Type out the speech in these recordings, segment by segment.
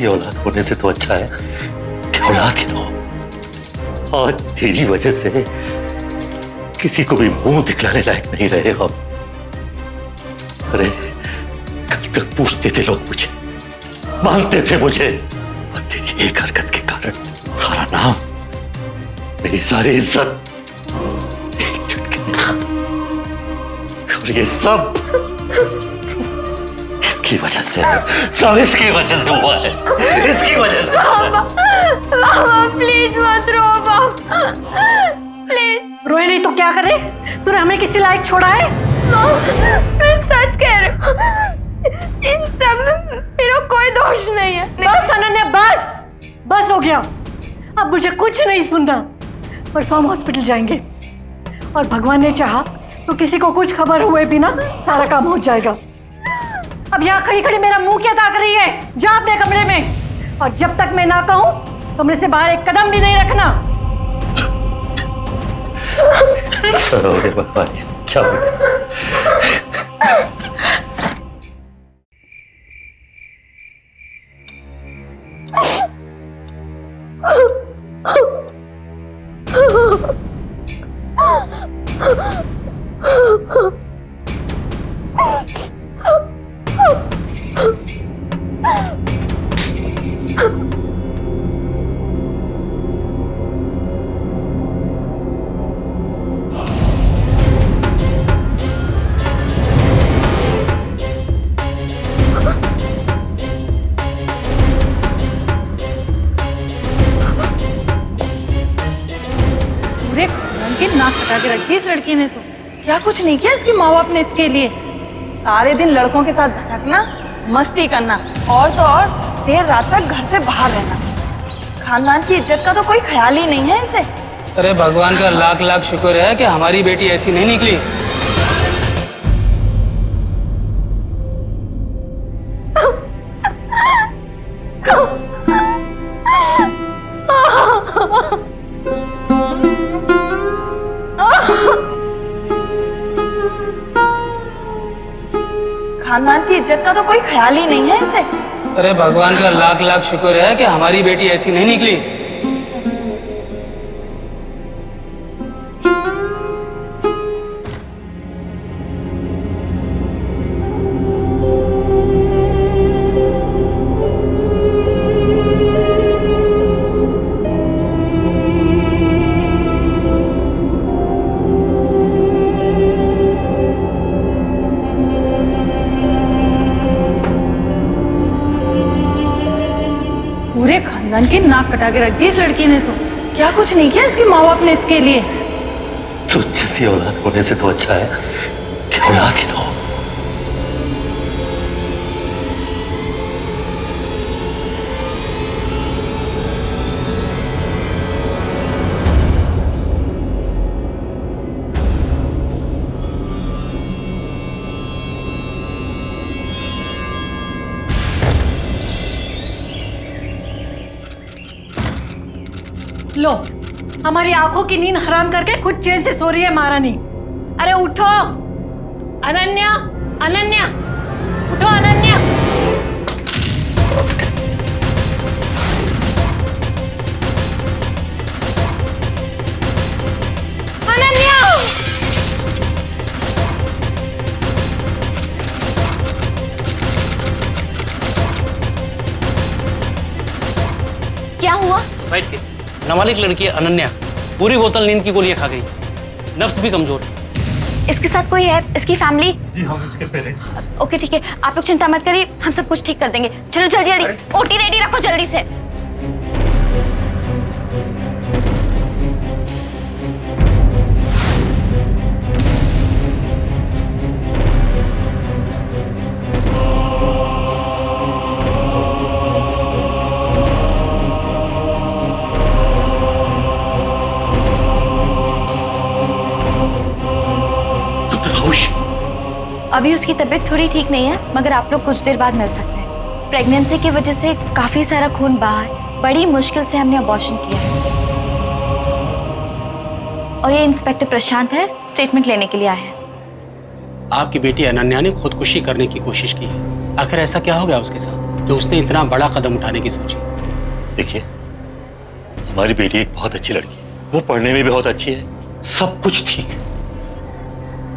जैसी औलाद होने से तो अच्छा है कि औलाद ही ना हो। आज तेरी वजह से किसी को भी मुंह दिखलाने लायक नहीं रहे हम। अरे कल तक पूछते थे लोग मुझे, मानते थे मुझे, और तेरी एक हरकत के कारण सारा नाम, मेरी सारी इज्जत एक झटके में खत्म। और ये सब इसकी वजह से, सब इसकी वजह से हुआ है, इसकी वजह से। मामा प्लीज मत रो मामा, प्लीज। रोए नहीं तो क्या करे? तूने हमें किसी लायक छोड़ा है? मैं सच कह रही हूँ, इन सब में मेरा कोई दोष नहीं है। बस अनन्या, बस हो गया। अब मुझे कुछ नहीं सुनना। परसों हम हॉस्पिटल जाएंगे और भगवान ने चाहा तो किसी को कुछ खबर हुए बिना सारा काम हो जाएगा। अब यहाँ खड़ी खड़ी मेरा मुंह क्या ताक रही है? जा अपने कमरे में, और जब तक मैं ना कहूं कमरे से बाहर एक कदम भी नहीं रखना। क्या हो गया? नाक कटा के रखी इस लड़की ने। तो क्या कुछ नहीं किया इसके माँ बाप ने इसके लिए? सारे दिन लड़कों के साथ भटकना, मस्ती करना, और तो और देर रात तक घर से बाहर रहना। खानदान की इज्जत का तो कोई ख्याल ही नहीं है इसे। अरे भगवान का लाख लाख शुक्र है कि हमारी बेटी ऐसी नहीं निकली। खानदान की इज्जत का तो कोई ख्याल ही नहीं है इसे। अरे भगवान का लाख लाख शुक्र है कि हमारी बेटी ऐसी नहीं निकली। पूरे खानदान की नाक कटा के रख दी इस लड़की ने। तो क्या कुछ नहीं किया इसके माँ बाप ने इसके लिए? तो जैसी औलाद होने से तो अच्छा है कि औलाद ही ना हो। लो, हमारी आंखों की नींद हराम करके खुद चैन से सो रही है महारानी। अरे उठो अनन्या, अनन्या उठो अनन्या। अनन्या क्या हुआ? बैठ के। नाबालिग लड़की है अनन्या, पूरी बोतल नींद की गोलियां खा गई, नर्व्स भी कमजोर। इसके साथ कोई है? इसकी फैमिली? जी हम इसके पेरेंट्स। ओके ठीक है, आप लोग चिंता मत करिए, हम सब कुछ ठीक कर देंगे। चलो जल्दी जल्दी ओटी रेडी रखो जल्दी से। अभी उसकी तबीयत थोड़ी ठीक नहीं है, मगर आप लोग कुछ देर बाद मिल सकते हैं। प्रेगनेंसी की वजह से काफी सारा खून बाहर, बड़ी मुश्किल से हमने अबॉर्शन किया है। और ये इंस्पेक्टर प्रशांत है, स्टेटमेंट लेने के लिए आए हैं। आपकी बेटी अनन्या ने खुदकुशी करने की कोशिश की है, आखिर ऐसा क्या हो गया उसके साथ? जो उसने इतना बड़ा कदम उठाने की सोची। देखिए, हमारी बेटी एक बहुत अच्छी लड़की है, वो पढ़ने में भी बहुत अच्छी है, सब कुछ ठीक है।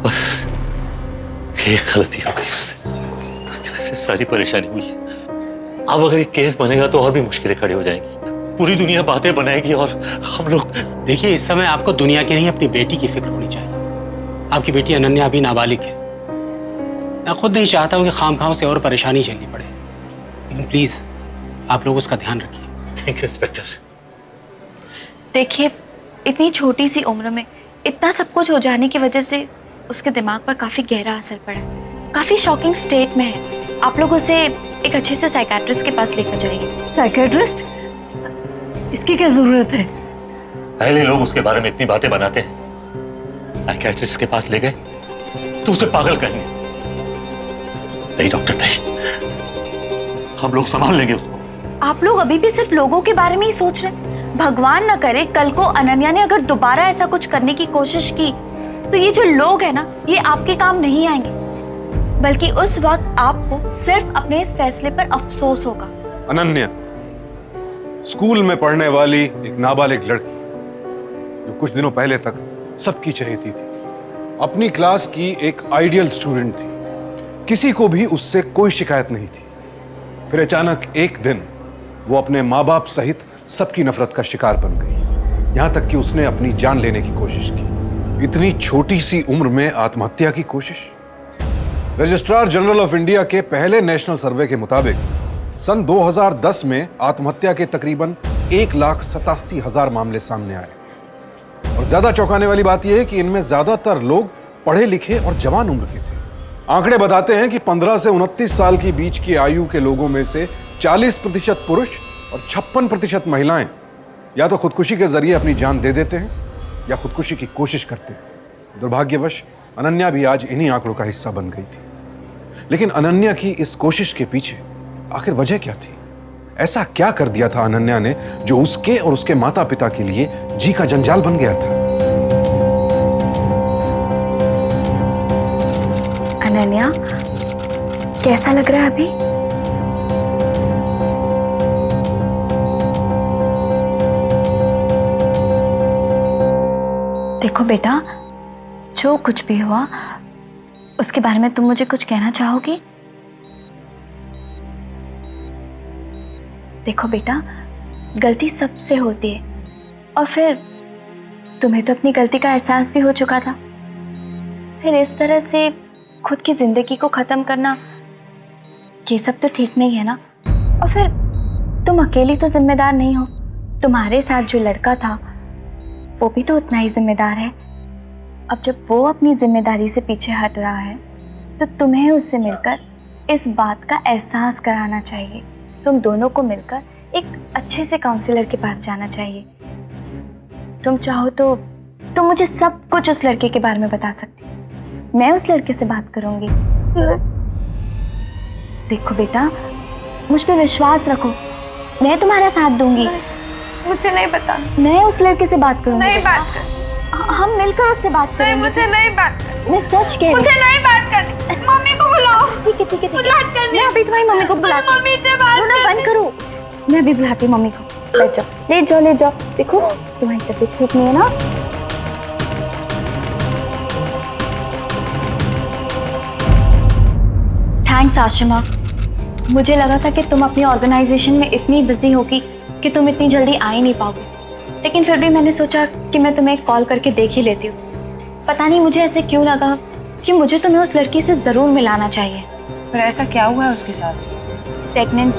बस एक गलती हो गई उससे, उसकी वजह से सारी परेशानी हुई है। अब अगर ये केस बनेगा तो और भी मुश्किलें खड़ी हो जाएंगी, पूरी दुनिया बातें बनाएगी और हम लोग। देखिए, इस समय आपको दुनिया की नहीं अपनी बेटी की फिक्र होनी चाहिए। आपकी बेटी अनन्या अभी नाबालिग है। मैं खुद नहीं चाहता हूं कि खामखाम से और परेशानी झेलनी पड़े, लेकिन प्लीज आप लोग उसका ध्यान रखिए। Thank you inspector. देखिए, इतनी छोटी सी उम्र में इतना सब कुछ हो जाने की वजह से उसके दिमाग पर काफी गहरा असर पड़ा है, काफी शॉकिंग स्टेट में है। आप लोग उसे एक अच्छे से साइकियाट्रिस्ट के पास लेकर जाइए। साइकियाट्रिस्ट? इसकी क्या जरूरत है? पहले लोग उसके बारे में इतनी बातें बनाते हैं, साइकियाट्रिस्ट के पास ले गए तो उसे पागल कहेंगे। नहीं डॉक्टर, नहीं, हम लोग संभाल लेंगे उसको। आप लोग अभी भी सिर्फ लोगों के बारे में ही सोच रहे हैं। भगवान न करे कल को अनन्या ने अगर दोबारा ऐसा कुछ करने की कोशिश की तो ये जो लोग हैं ना, ये आपके काम नहीं आएंगे, बल्कि उस वक्त आपको सिर्फ अपने इस फैसले पर अफसोस होगा। अनन्या स्कूल में पढ़ने वाली एक नाबालिग लड़की जो कुछ दिनों पहले तक सबकी चहेती थी, अपनी क्लास की एक आइडियल स्टूडेंट थी, किसी को भी उससे कोई शिकायत नहीं थी। फिर अचानक एक दिन वो अपने माँ बाप सहित सबकी नफरत का शिकार बन गई, यहां तक कि उसने अपनी जान लेने की कोशिश की। इतनी छोटी सी उम्र में आत्महत्या की कोशिश। रजिस्ट्रार जनरल ऑफ इंडिया के पहले नेशनल सर्वे के मुताबिक सन 2010 में आत्महत्या के तकरीबन 1,87,000 मामले सामने आए। और ज्यादा चौंकाने वाली बात यह है कि इनमें ज्यादातर लोग पढ़े लिखे और जवान उम्र के थे। आंकड़े बताते हैं कि 15 से 29 साल के बीच की आयु के लोगों में से 40% पुरुष और 56% महिलाएं या तो खुदकुशी के जरिए अपनी जान दे देते हैं या खुदकुशी की कोशिश करते हैं। दुर्भाग्यवश अनन्या भी आज इन्हीं आंकड़ों का हिस्सा बन गई थी। लेकिन अनन्या की इस कोशिश के पीछे आखिर वजह क्या थी? ऐसा क्या कर दिया था अनन्या ने जो उसके और उसके माता पिता के लिए जी का जंजाल बन गया था? अनन्या, कैसा लग रहा है अभी? देखो बेटा, जो कुछ भी हुआ उसके बारे में तुम मुझे कुछ कहना चाहोगी? देखो बेटा, गलती सबसे होती है और फिर तुम्हें तो अपनी गलती का एहसास भी हो चुका था। फिर इस तरह से खुद की जिंदगी को खत्म करना, ये सब तो ठीक नहीं है ना। और फिर तुम अकेली तो जिम्मेदार नहीं हो, तुम्हारे साथ जो लड़का था वो भी तो उतना ही जिम्मेदार है। अब जब वो अपनी जिम्मेदारी से पीछे हट रहा है तो तुम्हें उससे मिलकर इस बात का एहसास कराना चाहिए। तुम दोनों को मिलकर एक अच्छे से काउंसलर के पास जाना चाहिए। तुम चाहो तो तुम मुझे सब कुछ उस लड़के के बारे में बता सकती हो, मैं उस लड़के से बात करूंगी। देखो बेटा, मुझ पे विश्वास रखो, मैं तुम्हारा साथ दूंगी। मुझे नहीं पता। मैं उस लड़के से बात करूंगी। नहीं बात कर। हम मिलकर उससे बात नहीं, करेंगे। मुझे नहीं बात कर। मैं सच कह रही हूँ। मुझे नहीं बात करनी। मम्मी को बुलाओ। ठीक है ठीक है ठीक मुझे है, बात करनी मैं है। अभी तुम्हारी मम्मी को बुलाती हूँ। मम्मी से बात रोना बंद करो, मैं अभी बुलाती हूँ मम्मी को। लेट जाओ लेट जाओ लेट जाओ। देखो तुम्हारी तबीयत ठीक नहीं है ना। थैंक्स आशिमा, मुझे लगा था कि तुम अपनी ऑर्गेनाइजेशन में इतनी बिजी होगी कि तुम इतनी जल्दी आ ही नहीं पाओगे, लेकिन फिर भी मैंने सोचा कि मैं तुम्हें कॉल करके देख ही लेती हूँ। पता नहीं मुझे ऐसे क्यों लगा कि मुझे तुम्हें उस लड़की से जरूर मिलाना चाहिए। पर ऐसा क्या हुआ है उसके साथ? प्रेग्नेंट।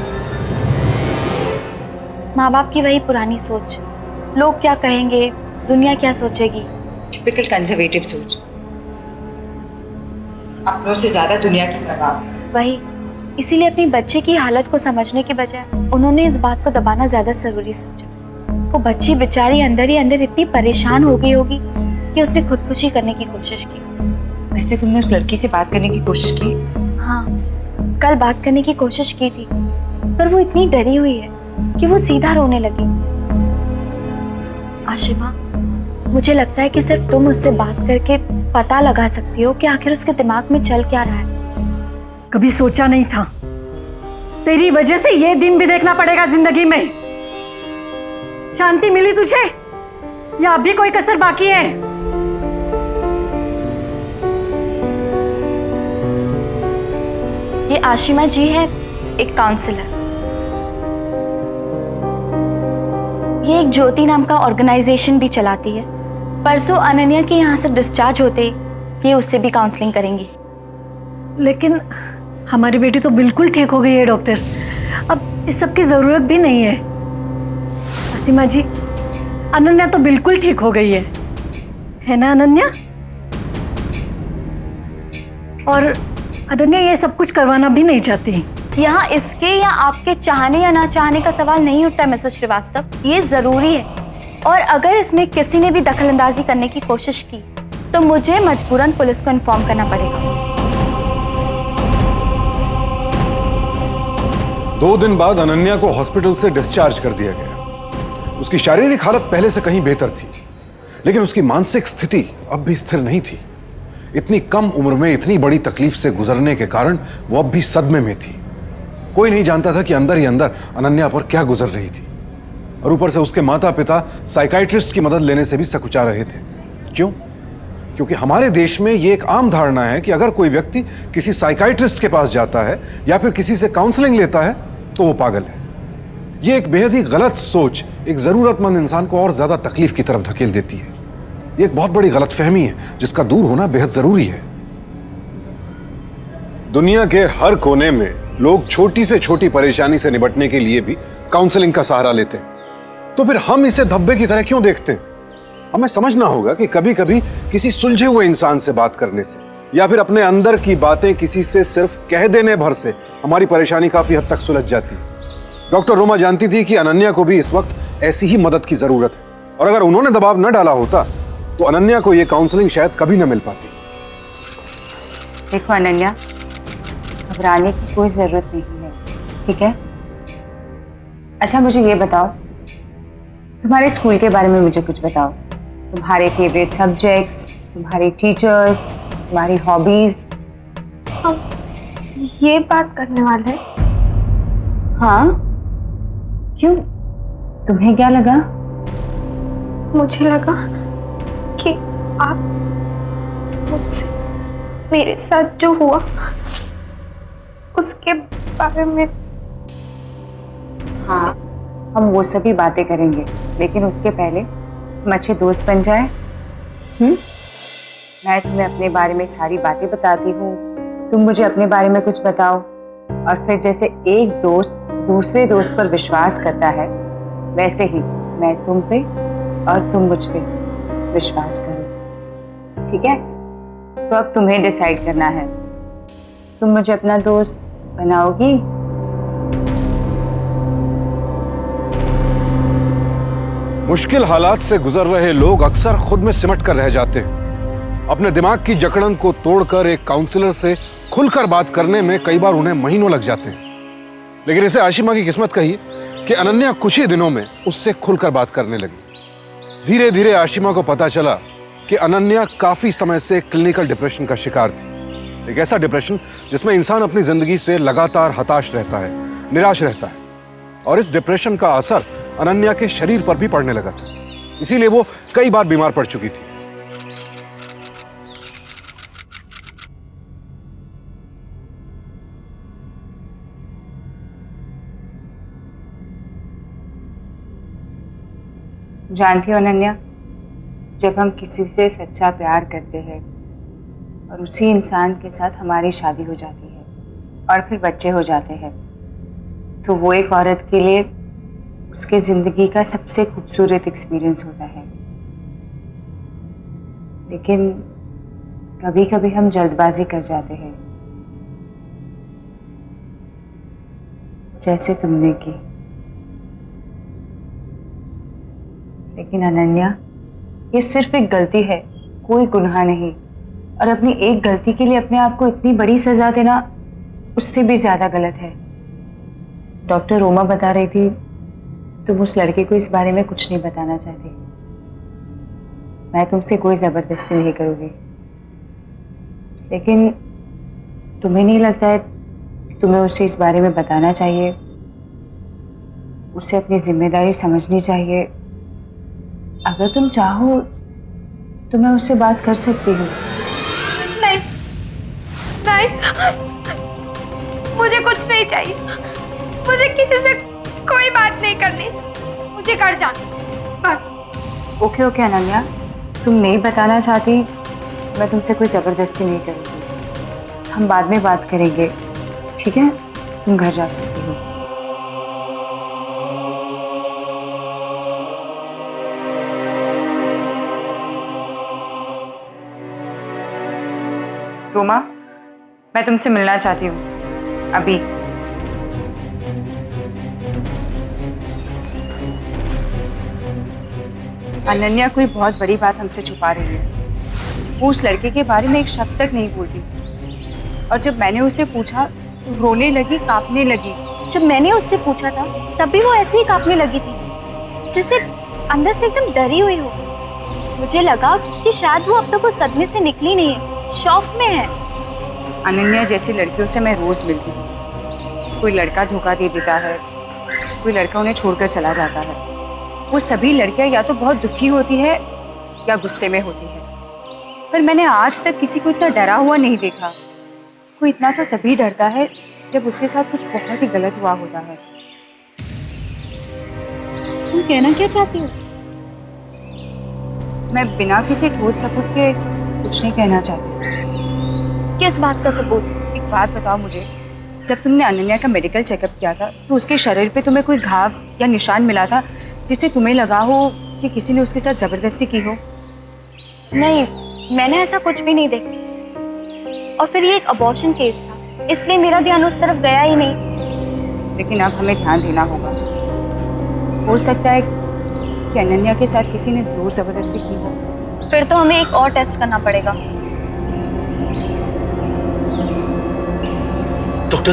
माँ बाप की वही पुरानी सोच, लोग क्या कहेंगे, दुनिया क्या सोचेगी। टिपिकल कंजर्वेटिव सोच, अपनों से ज्यादा दुनिया की परवाह। वही, इसीलिए अपनी बच्चे की हालत को समझने के बजाय उन्होंने इस बात को दबाना ज्यादा जरूरी समझा। वो बच्ची बेचारी अंदर ही अंदर इतनी परेशान हो गई होगी कि उसने खुदकुशी करने की कोशिश की। वैसे तुमने उस लड़की से बात करने की कोशिश की? हाँ, कल बात करने की कोशिश की थी, पर वो इतनी डरी हुई है कि वो सीधा रोने लगी। आशिमा, मुझे लगता है कि सिर्फ तुम उससे बात करके पता लगा सकती हो कि आखिर उसके दिमाग में चल क्या रहा है। कभी सोचा नहीं था तेरी वजह से ये दिन भी देखना पड़ेगा जिंदगी में। शांति मिली तुझे या अभी कोई कसर बाकी है? ये आशिमा जी है, एक काउंसलर। ये एक ज्योति नाम का ऑर्गेनाइजेशन भी चलाती है। परसों अनन्या के यहाँ से डिस्चार्ज होते ये उससे भी काउंसलिंग करेंगी। लेकिन हमारी बेटी तो बिल्कुल ठीक हो गई है डॉक्टर, अब इस सब की जरूरत भी नहीं है। आशिमा जी, अनन्या तो बिल्कुल ठीक हो गई है ना अनन्या? और अनन्या ये सब कुछ करवाना भी नहीं चाहती। यहाँ इसके या आपके चाहने या ना चाहने का सवाल नहीं उठता है मिसेस श्रीवास्तव, ये जरूरी है। और अगर इसमें किसी ने भी दखलंदाजी करने की कोशिश की तो मुझे मजबूरन पुलिस को इन्फॉर्म करना पड़ेगा। 2 दिन बाद अनन्या को हॉस्पिटल से डिस्चार्ज कर दिया गया। उसकी शारीरिक हालत पहले से कहीं बेहतर थी, लेकिन उसकी मानसिक स्थिति अब भी स्थिर नहीं थी। इतनी कम उम्र में इतनी बड़ी तकलीफ से गुजरने के कारण वो अब भी सदमे में थी। कोई नहीं जानता था कि अंदर ही अंदर अनन्या पर क्या गुजर रही थी। और ऊपर से उसके माता पिता साइकाइट्रिस्ट की मदद लेने से भी सकुचा रहे थे। क्यों? क्योंकि हमारे देश में ये एक आम धारणा है कि अगर कोई व्यक्ति किसी साइकाइट्रिस्ट के पास जाता है या फिर किसी से काउंसलिंग लेता है तो वो पागल है। ये एक बेहद ही गलत सोच एक जरूरतमंद इंसान को और ज्यादा तकलीफ की तरफ धकेल देती है। ये एक बहुत बड़ी गलतफहमी है जिसका दूर होना बेहद जरूरी है। दुनिया के हर कोने में लोग छोटी से छोटी परेशानी से निपटने के लिए भी काउंसलिंग का सहारा लेते हैं। तो फिर हम इसे धब्बे की तरह क्यों देखते हैं? हमें समझना होगा कि कभी कभी किसी सुलझे हुए इंसान से बात करने से या फिर अपने अंदर की बातें किसी से सिर्फ कह देने भर से हमारी परेशानी काफी हद तक सुलझ जाती है। डॉक्टर रोमा जानती थी कि अनन्या को भी इस वक्त ऐसी ही मदद की जरूरत है, और अगर उन्होंने दबाव न डाला होता तो अनन्या को यह काउंसलिंग शायद कभी न मिल पाती। देखो अनन्या, घबराने की कोई जरूरत नहीं है, ठीक है? अच्छा मुझे ये बताओ, तुम्हारे स्कूल के बारे में मुझे कुछ बताओ। तुम्हारे फेवरेट सब्जेक्ट्स, तुम्हारे टीचर्स, तुम्हारी हॉबीज। हम ये बात करने वाले हैं। हाँ, क्यों? तुम्हें क्या लगा? मुझे लगा कि आप मुझसे मेरे साथ जो हुआ उसके बारे में। हाँ, हम वो सभी बातें करेंगे, लेकिन उसके पहले हम अच्छे दोस्त बन जाए। मैं तुम्हें अपने बारे में सारी बातें बताती हूँ, तुम मुझे अपने बारे में कुछ बताओ, और फिर जैसे एक दोस्त दूसरे दोस्त पर विश्वास करता है वैसे ही मैं तुम पे और तुम मुझ पे विश्वास करो, ठीक है? तो अब तुम्हें डिसाइड करना है, तुम मुझे अपना दोस्त बनाओगी? मुश्किल हालात से गुजर रहे लोग अक्सर खुद में सिमट कर रह जाते हैं। अपने दिमाग की जकड़न को तोड़कर एक काउंसलर से खुलकर बात करने में कई बार उन्हें महीनों लग जाते हैं। लेकिन इसे आशिमा की किस्मत कही कि अनन्या कुछ ही दिनों में उससे खुलकर बात करने लगी। धीरे धीरे आशिमा को पता चला कि अनन्या काफी समय से क्लिनिकल डिप्रेशन का शिकार थी। एक ऐसा डिप्रेशन जिसमें इंसान अपनी जिंदगी से लगातार हताश रहता है, निराश रहता है, और इस डिप्रेशन का असर अनन्या के शरीर पर भी पड़ने लगा था। इसीलिए वो कई बार बीमार पड़ चुकी थी। जानती हो अनन्या, जब हम किसी से सच्चा प्यार करते हैं और उसी इंसान के साथ हमारी शादी हो जाती है और फिर बच्चे हो जाते हैं, तो वो एक औरत के लिए उसके ज़िंदगी का सबसे खूबसूरत एक्सपीरियंस होता है। लेकिन कभी कभी हम जल्दबाजी कर जाते हैं, जैसे तुमने की। लेकिन अनन्या, ये सिर्फ एक गलती है, कोई गुनाह नहीं। और अपनी एक गलती के लिए अपने आप को इतनी बड़ी सजा देना उससे भी ज़्यादा गलत है। डॉक्टर रोमा बता रही थी तुम उस लड़के को इस बारे में कुछ नहीं बताना चाहती। मैं तुमसे कोई ज़बरदस्ती नहीं करूँगी, लेकिन तुम्हें नहीं लगता है तुम्हें उसे इस बारे में बताना चाहिए, उसे अपनी जिम्मेदारी समझनी चाहिए। अगर तुम चाहो तो मैं उससे बात कर सकती हूँ। नहीं नहीं, मुझे कुछ नहीं चाहिए, मुझे किसी से कोई बात नहीं करनी, मुझे घर जाना बस। ओके ओके अनन्या, तुम नहीं बताना चाहती, मैं तुमसे कोई जबरदस्ती नहीं करूँगी, हम बाद में बात करेंगे, ठीक है? तुम घर जा सकती हो। रोमा, मैं तुमसे मिलना चाहती हूँ अभी। अनन्या कोई बहुत बड़ी बात हमसे छुपा रही है। वो उस लड़के के बारे में एक शब्द तक नहीं बोलती, और जब मैंने उससे पूछा तो रोने लगी, कांपने लगी। जब मैंने उससे पूछा था तब भी वो ऐसे ही कांपने लगी थी, जैसे अंदर से एकदम डरी हुई हो। मुझे लगा कि शायद वो अब तक उस सदमे से निकली नहीं है, शॉक में है। अनन्या जैसी लड़कियों से मैं रोज मिलती हूँ। कोई लड़का धोखा दे देता है, कोई लड़का उन्हें छोड़कर चला जाता है। वो सभी लड़कियां या तो बहुत दुखी होती है या गुस्से में होती है, पर मैंने आज तक किसी को इतना डरा हुआ नहीं देखा। कोई इतना तो तभी डरता है जब उसके साथ कुछ बहुत ही गलत हुआ होता है। तुम कहना क्या चाहती हो? मैं बिना किसी ठोस सबूत के कुछ नहीं कहना चाहती। किस बात का सबूत? एक बात बताओ मुझे, जब तुमने अनन्या का मेडिकल चेकअप किया था तो उसके शरीर पे तुम्हें कोई घाव या निशान मिला था जिससे तुम्हें लगा हो कि किसी ने उसके साथ जबरदस्ती की हो? नहीं, मैंने ऐसा कुछ भी नहीं देखा। और फिर ये एक अबॉर्शन केस था, इसलिए मेरा ध्यान उस तरफ गया ही नहीं। लेकिन अब हमें ध्यान देना होगा। हो सकता है कि अनन्या के साथ किसी ने जोर जबरदस्ती की हो। फिर तो हमें एक और टेस्ट करना पड़ेगा। डॉक्टर,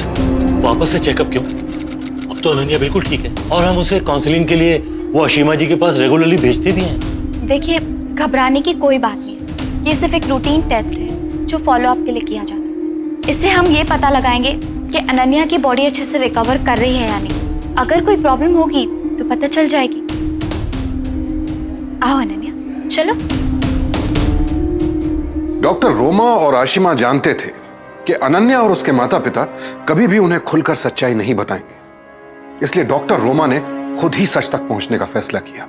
वापस से चेकअप क्यों? अब तो अनन्या बिल्कुल ठीक है और हम उसे काउंसलिंग के लिए वो अशीमा जी के पास रेगुलरली भेजते भी हैं। देखिए, घबराने की कोई बात नहीं, ये सिर्फ एक रूटीन टेस्ट है जो फॉलो अप के लिए किया जाता है। इससे हम ये पता लगाएंगे कि अनन्या की बॉडी अच्छे से रिकवर कर रही है या नहीं। अगर कोई प्रॉब्लम होगी तो पता चल जाएगी। आओ अनन्या, चलो। डॉक्टर रोमा और आशिमा जानते थे कि अनन्या और उसके माता पिता कभी भी उन्हें खुलकर सच्चाई नहीं बताएंगे, इसलिए डॉक्टर रोमा ने खुद ही सच तक पहुंचने का फैसला किया।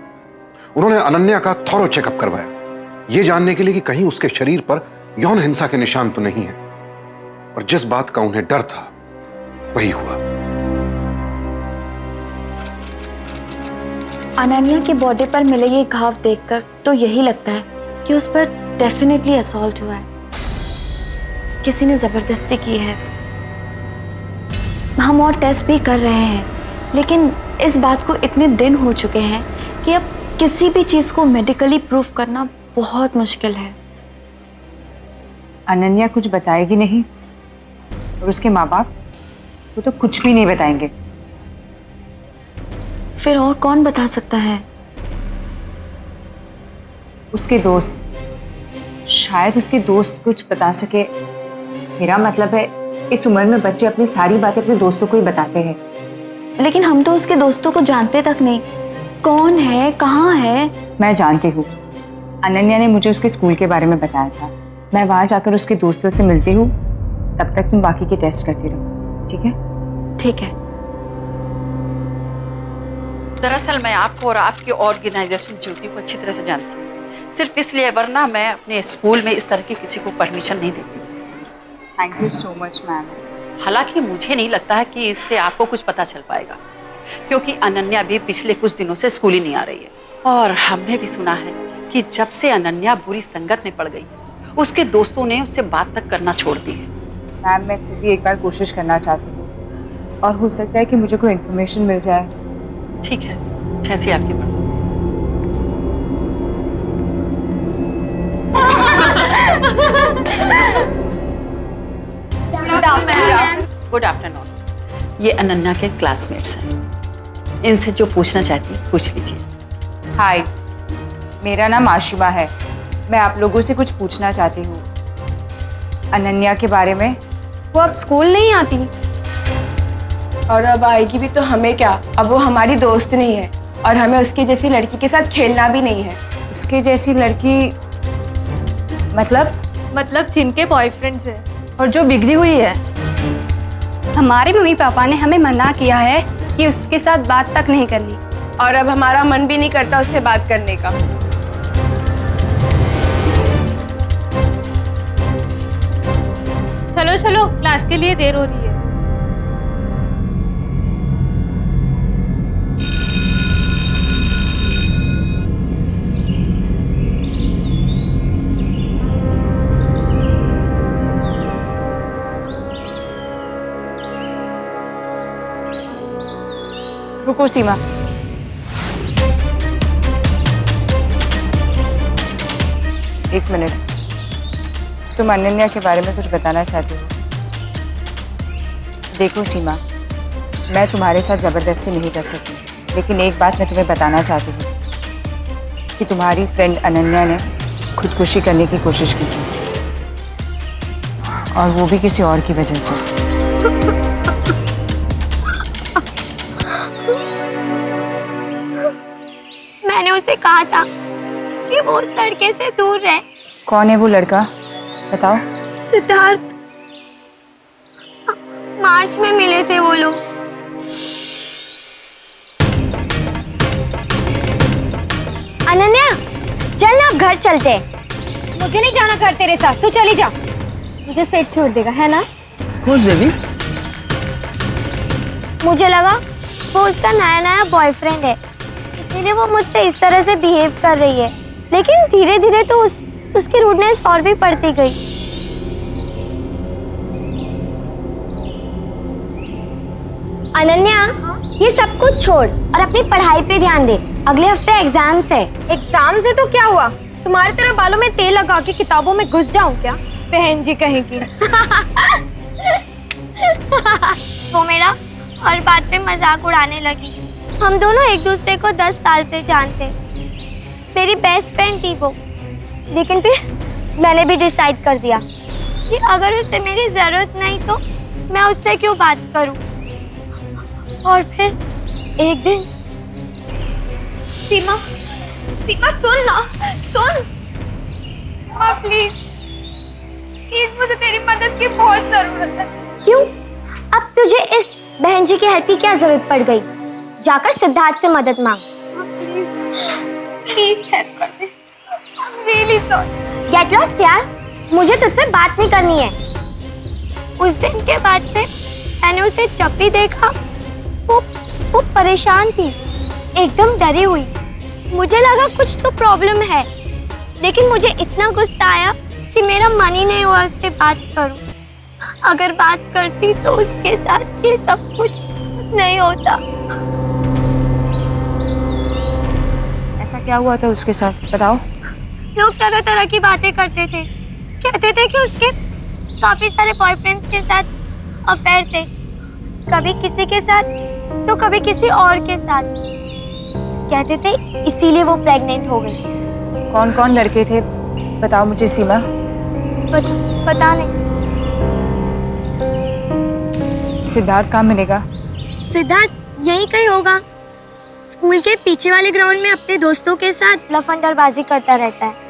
उन्होंने अनन्या का थॉरो चेकअप करवाया, यह जानने के लिए कि कहीं उसके शरीर पर यौन हिंसा के निशान तो नहीं है। और जिस बात का उन्हें डर था वही हुआ। अनन्या की बॉडी पर मिले ये घाव देखकर तो यही लगता है कि उस पर डेफिनेटली असॉल्ट हुआ है, किसी ने जबरदस्ती की है। हम और टेस्ट भी कर रहे हैं, लेकिन इस बात को इतने दिन हो चुके हैं कि अब किसी भी चीज को मेडिकली प्रूफ करना बहुत मुश्किल है। अनन्या कुछ बताएगी नहीं और उसके माँ बाप वो तो कुछ भी नहीं बताएंगे। फिर और कौन बता सकता है? उसके दोस्त, शायद उसके दोस्त कुछ बता सके। मेरा मतलब है, इस उम्र में बच्चे अपनी सारी बातें अपने दोस्तों को ही बताते हैं। लेकिन हम तो उसके दोस्तों को जानते तक नहीं, कौन है, कहाँ है। मैं जानती हूँ, अनन्या ने मुझे उसके स्कूल के बारे में बताया था। मैं वहां जाकर उसके दोस्तों से मिलती हूँ, तब तक तुम बाकी के टेस्ट करती रहो, ठीक है? ठीक है। दरअसल मैं आपको और आपकी ऑर्गेनाइजेशन ज्योति को अच्छी तरह से जानती हूँ, सिर्फ इसलिए, वरना मैं अपने स्कूल में इस तरह की किसी को परमिशन नहीं देती। Thank you so much ma'am. हालांकि मुझे नहीं लगता है कि इससे आपको कुछ पता चल पाएगा, क्योंकि अनन्या भी पिछले कुछ दिनों से स्कूल ही नहीं आ रही है। और हमने भी सुना है कि जब से अनन्या बुरी संगत में पड़ गई, उसके दोस्तों ने उससे बात तक करना छोड़ दी है। मैम, मैं खुद भी एक बार कोशिश करना चाहती हूँ और हो सकता है कि मुझे कोई इन्फॉर्मेशन मिल जाए। ठीक है, जैसी आपकी मर्जी। Good afternoon. ये अनन्या के क्लासमेट्स हैं, इनसे जो पूछना चाहती है पूछ लीजिए। हाय, मेरा नाम आशिमा है। मैं आप लोगों से कुछ पूछना चाहती हूँ अनन्या के बारे में। वो अब स्कूल नहीं आती? और अब आएगी भी तो हमें क्या, अब वो हमारी दोस्त नहीं है और हमें उसकी जैसी लड़की के साथ खेलना भी नहीं है। उसके जैसी लड़की मतलब जिनके बॉयफ्रेंड्स है और जो बिगड़ी हुई है। हमारे मम्मी पापा ने हमें मना किया है कि उसके साथ बात तक नहीं करनी। और अब हमारा मन भी नहीं करता उससे बात करने का। चलो चलो, क्लास के लिए देर हो रही है। रुको सीमा, एक मिनट। तुम अनन्या के बारे में कुछ बताना चाहती हो? देखो सीमा, मैं तुम्हारे साथ ज़बरदस्ती नहीं कर सकती, लेकिन एक बात मैं तुम्हें बताना चाहती हूँ कि तुम्हारी फ्रेंड अनन्या ने खुदकुशी करने की कोशिश की थी, और वो भी किसी और की वजह से। मैंने उसे कहा था कि वो उस लड़के से दूर रहे। कौन है वो लड़का, बताओ। सिद्धार्थ, मार्च में मिले थे वो लोग। अनन्या, चल ना, अब घर चलते हैं। मुझे नहीं जाना घर तेरे साथ, तू चली जा। मुझे सेट छोड़ देगा, है ना? खुश बेबी। मुझे लगा वो उसका नया नया बॉयफ्रेंड है, इसीलिए वो मुझसे इस तरह से बिहेव कर रही है। लेकिन धीरे धीरे तो उसकी रूडनेस और भी बढ़ती गई। अनन्या, ये सब कुछ छोड़ और अपनी पढ़ाई पे ध्यान दे। अगले हफ्ते एग्जाम्स है। एग्जाम से तो क्या हुआ? तुम्हारी तरह बालों में तेल लगा के किताबों में घुस जाऊं क्या? बहन जी कहेगी। वो मेरा हर बात पे मजाक उड़ाने लगी। हम दोनों एक दूसरे को 10 साल से जानते। मेरी बेस्ट फ्रेंड थी वो। लेकिन फिर मैंने भी डिसाइड कर दिया कि अगर उसे मेरी जरूरत नहीं तो मैं उससे क्यों बात करूं। और फिर एक दिन सीमा, सीमा सुन ना, सुन। माँ प्लीज, प्लीज मुझे तेरी मदद की बहुत जरूरत है। क्यों? अब तुझे इस बहन जी की हेल्प की क्या जरूरत पड़ गई? जाकर सिद्धार्थ से मदद मांग। प्लीज हेल्प कर दे। Really sorry. गेट लॉस्ट यार, मुझे तुझसे बात नहीं करनी है। उस दिन के बाद से मैंने उसे जब भी देखा वो परेशान थी, एकदम डरी हुई। मुझे लगा कुछ तो प्रॉब्लम है, लेकिन मुझे इतना गुस्सा आया कि मेरा मन ही नहीं हुआ उससे बात करूं। अगर बात करती तो उसके साथ ये सब कुछ नहीं होता। ऐसा क्या हुआ था उसके साथ, बताओ। लोग तरह तरह की बातें करते थे। कहते थे कि उसके काफी सारे बॉयफ्रेंड्स के साथ अफेयर थे, कभी किसी के साथ तो कभी किसी और के साथ। कहते थे इसीलिए वो प्रेग्नेंट हो गई। कौन कौन लड़के थे, बताओ मुझे सीमा। पता नहीं। सिद्धार्थ कहाँ मिलेगा? सिद्धार्थ यहीं कहीं होगा। स्कूल के पीछे वाले ग्राउंड में अपने दोस्तों के साथ लफंडरबाजी करता रहता है।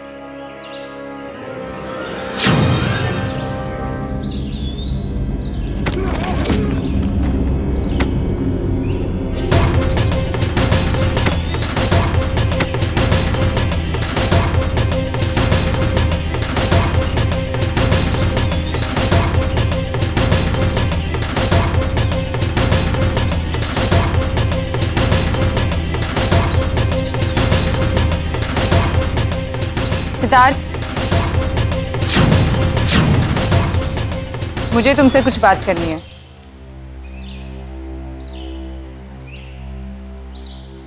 सिद्धार्थ, मुझे तुमसे कुछ बात करनी है।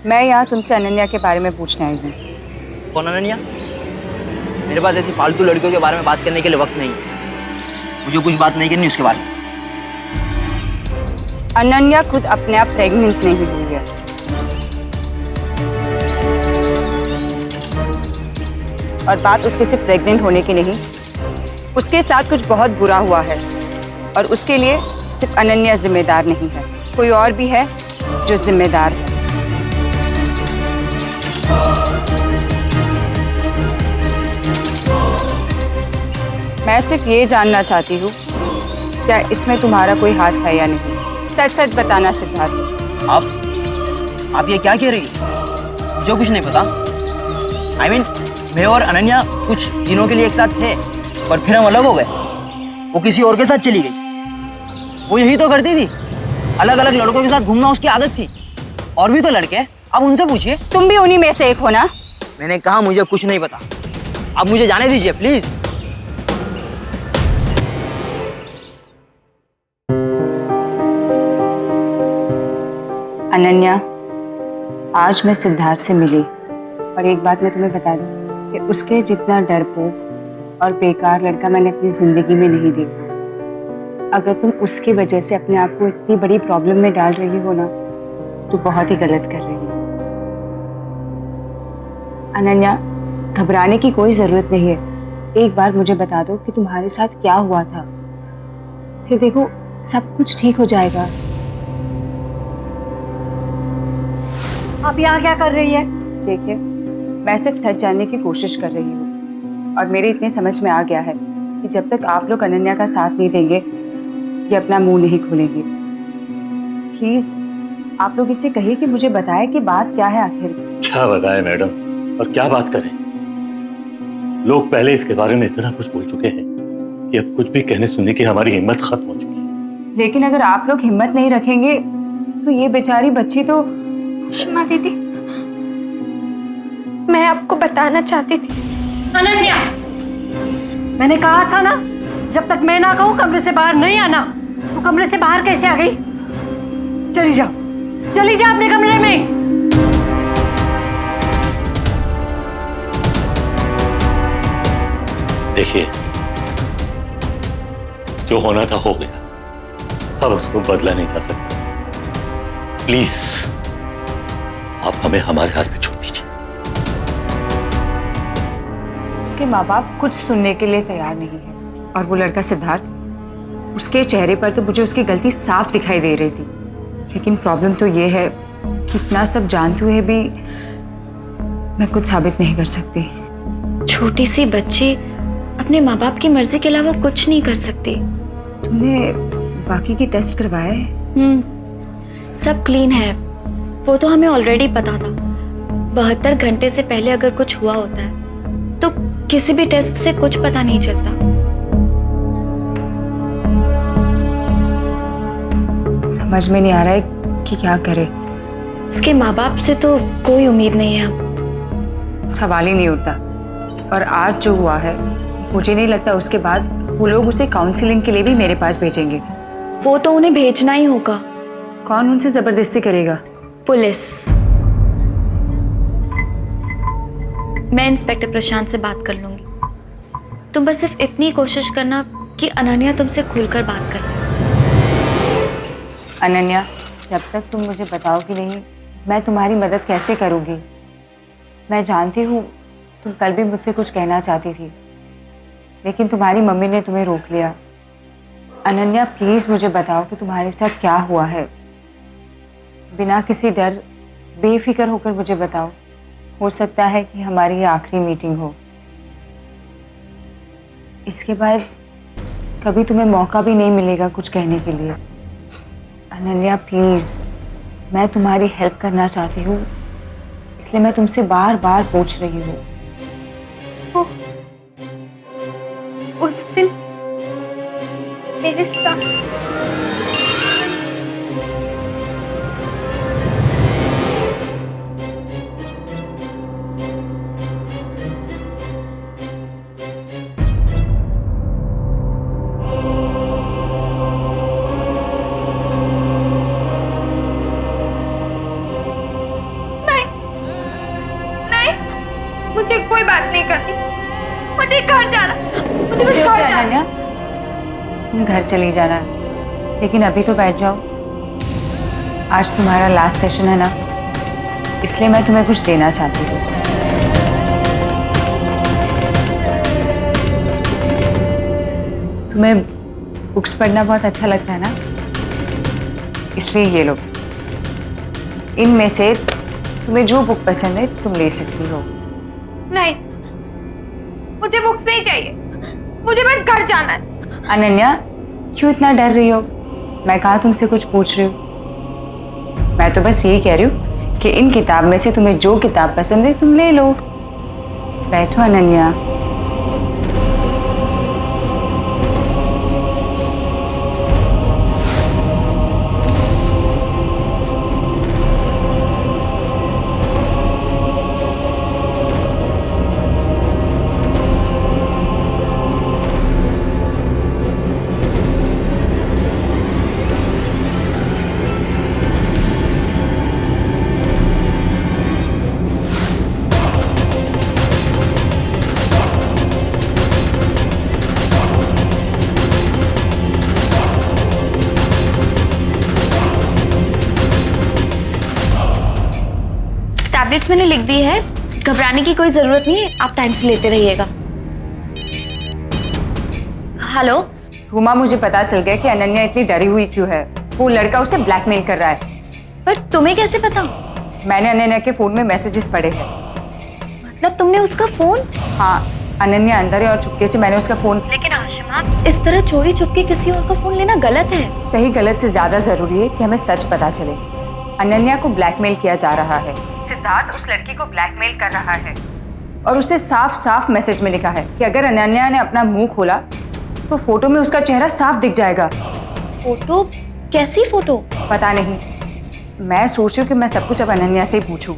मैं यहाँ तुमसे अनन्या के बारे में पूछने आई हूँ। कौन अनन्या? मेरे पास ऐसी फालतू लड़कियों के बारे में बात करने के लिए वक्त नहीं है। मुझे कुछ बात नहीं करनी उसके बारे में। अनन्या खुद अपने आप प्रेग्नेंट नहीं हुई है। और बात उसके सिर्फ प्रेग्नेंट होने की नहीं, उसके साथ कुछ बहुत बुरा हुआ है और उसके लिए सिर्फ अनन्या जिम्मेदार नहीं है। कोई और भी है जो जिम्मेदार है। मैं सिर्फ ये जानना चाहती हूँ, क्या इसमें तुम्हारा कोई हाथ है या नहीं? सच सच बताना सिद्धार्थ। आप ये क्या कह रही है? मुझे कुछ नहीं पता। I mean, मैं और अनन्या कुछ दिनों के लिए एक साथ थे और फिर हम अलग हो गए। वो किसी और के साथ चली गई। वो यही तो करती थी, अलग अलग लड़कों के साथ घूमना उसकी आदत थी। और भी तो लड़के हैं, आप उनसे पूछिए। तुम भी उन्हीं में से एक हो ना? मैंने कहा मुझे कुछ नहीं पता, आप मुझे जाने दीजिए प्लीज। अनन्या, आज मैं सिद्धार्थ से मिली और एक बात मैं तुम्हें बता दूं कि उसके जितना डरपोक और बेकार लड़का मैंने अपनी जिंदगी में नहीं देखा। अगर तुम उसकी वजह से अपने आप को इतनी बड़ी प्रॉब्लम में डाल रही हो ना, तो बहुत ही गलत कर रही हो। अनन्या, घबराने की कोई जरूरत नहीं है। एक बार मुझे बता दो कि तुम्हारे साथ क्या हुआ था, फिर देखो सब कुछ ठीक हो जाएगा। आप यहाँ क्या कर रही है? देखिए, मैं सिर्फ सच जानने की कोशिश कर रही हूँ और मेरे इतने समझ में आ गया है कि जब तक आप लोग अनन्या का साथ नहीं देंगे, ये अपना मुंह नहीं खोलेंगे। प्लीज आप लोग इससे कहिए कि मुझे बताए कि बात क्या है आखिर। क्या बताएं मैडम, और क्या बात करें? लोग पहले इसके बारे में इतना कुछ बोल चुके हैं कि अब कुछ भी कहने सुनने की हमारी हिम्मत खत्म हो चुकी है। लेकिन अगर आप लोग हिम्मत नहीं रखेंगे तो ये बेचारी बच्ची तो। सीमा दीदी, मैं आपको बताना चाहती थी। अनन्या, मैंने कहा था ना, जब तक मैं ना कहूं कमरे से बाहर नहीं आना। तो कमरे से बाहर कैसे आ गई? चली जा अपने कमरे में। देखिए, जो होना था हो गया, अब उसको बदला नहीं जा सकता। प्लीज आप हमें हमारे हाल में छोड़ दीजिए। उसके माँ बाप कुछ सुनने के लिए तैयार नहीं है और वो लड़का सिद्धार्थ, उसके चेहरे पर तो मुझे उसकी गलती साफ दिखाई दे रही थी। लेकिन प्रॉब्लम तो ये है कि इतना सब जानते हुए भी मैं कुछ साबित नहीं कर सकती। छोटी सी बच्ची अपने माँ बाप की मर्जी के अलावा कुछ नहीं कर सकती। तुमने बाकी की टेस्ट करवाए? सब क्लीन है। वो तो हमें ऑलरेडी पता था। 72 घंटे से पहले अगर कुछ हुआ होता है तो किसी भी टेस्ट से कुछ पता नहीं चलता। समझ में नहीं आ रहा है कि क्या करे। इसके माँ बाप से तो कोई उम्मीद नहीं है अब। सवाल ही नहीं उठता। और आज जो हुआ है, मुझे नहीं लगता उसके बाद वो लोग उसे काउंसलिंग के लिए भी मेरे पास भेजेंगे। वो तो उन्हें भेजना ही होगा। कौन उनसे जबरदस्ती करेगा? पुलिस। मैं इंस्पेक्टर प्रशांत से बात कर लूंगी। तुम बस सिर्फ इतनी कोशिश करना कि अनन्या तुमसे खुलकर बात करे। अनन्या, जब तक तुम मुझे बताओगी नहीं, मैं तुम्हारी मदद कैसे करूंगी? मैं जानती हूँ तुम कल भी मुझसे कुछ कहना चाहती थी, लेकिन तुम्हारी मम्मी ने तुम्हें रोक लिया। अनन्या, प्लीज मुझे बताओ कि तुम्हारे साथ क्या हुआ है। बिना किसी डर, बेफिक्र होकर मुझे बताओ। हो सकता है कि हमारी ये आखिरी मीटिंग हो। इसके बाद कभी तुम्हें मौका भी नहीं मिलेगा कुछ कहने के लिए। अनन्या प्लीज, मैं तुम्हारी हेल्प करना चाहती हूँ, इसलिए मैं तुमसे बार बार पूछ रही हूँ। उस दिन मेरे साथ मुझे कोई बात नहीं करनी। मुझे घर जाना, मुझे बस घर जाना। अनन्या, तुम घर चली जाना, लेकिन अभी तो बैठ जाओ। आज तुम्हारा लास्ट सेशन है ना, इसलिए मैं तुम्हें कुछ देना चाहती हूँ। तुम्हें बुक्स पढ़ना बहुत अच्छा लगता है ना? इसलिए ये लो। इनमें से तुम्हें जो बुक पसंद है तुम ले सकती हो। नहीं, मुझे बुक्स नहीं चाहिए, मुझे बस घर जाना है। अनन्या, क्यों इतना डर रही हो? मैं कहाँ तुमसे कुछ पूछ रही हूँ। मैं तो बस यही कह रही हूँ कि इन किताब में से तुम्हें जो किताब पसंद है तुम ले लो। बैठो अनन्या। टैबलेट्स मैंने लिख दी है, घबराने की कोई जरूरत नहीं है, आप टाइम से लेते रहिएगा। हेलो रूमा, मुझे पता चल गया कि अनन्या इतनी डरी हुई क्यों है। वो लड़का उसे ब्लैकमेल कर रहा है। पर तुम्हें कैसे पता? मैंने अनन्या के फोन में मैसेजेस पढ़े हैं। मतलब तुमने उसका फोन? हाँ, अनन्या अंदर है और चुपके से मैंने उसका फोन। लेकिन आशिमा, इस तरह चोरी छुपके किसी और का फोन लेना गलत है। सही गलत से ज्यादा जरूरी है कि हमें सच पता चले। अनन्या को ब्लैकमेल किया जा रहा है। सिद्धार्थ उस लड़की को ब्लैकमेल कर रहा है और उसे साफ साफ मैसेज में लिखा है कि अगर अनन्या ने अपना मुंह खोला तो फोटो में उसका चेहरा साफ दिख जाएगा। फोटो? कैसी फोटो? पता नहीं, मैं सोच रही हूँ कि मैं सब कुछ अब अनन्या से ही पूछूं।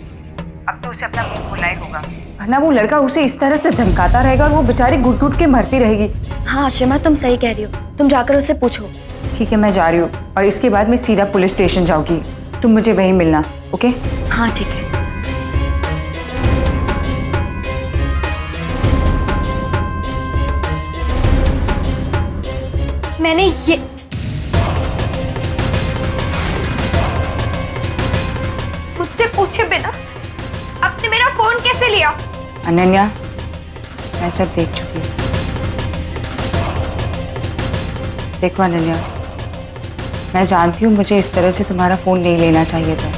अब तो उसे अपना मुंह खोलना ही होगा, वरना वो लड़का उसे इस तरह से धमकाता रहेगा और वो बेचारी घुट घुट के मरती रहेगी। हाँ आशिमा, तुम सही कह रही हो, तुम जाकर उसे पूछो। ठीक है, मैं जा रही हूँ और इसके बाद मैं सीधा पुलिस स्टेशन जाऊंगी। तुम मुझे वहीं मिलना, ओके? हाँ ठीक है। मैंने ये मुझसे पूछे बिना आपने मेरा फोन कैसे लिया? अनन्या, मैं सब देख चुकी हूँ। देखो अनन्या, मैं जानती हूँ मुझे इस तरह से तुम्हारा फ़ोन नहीं लेना चाहिए था,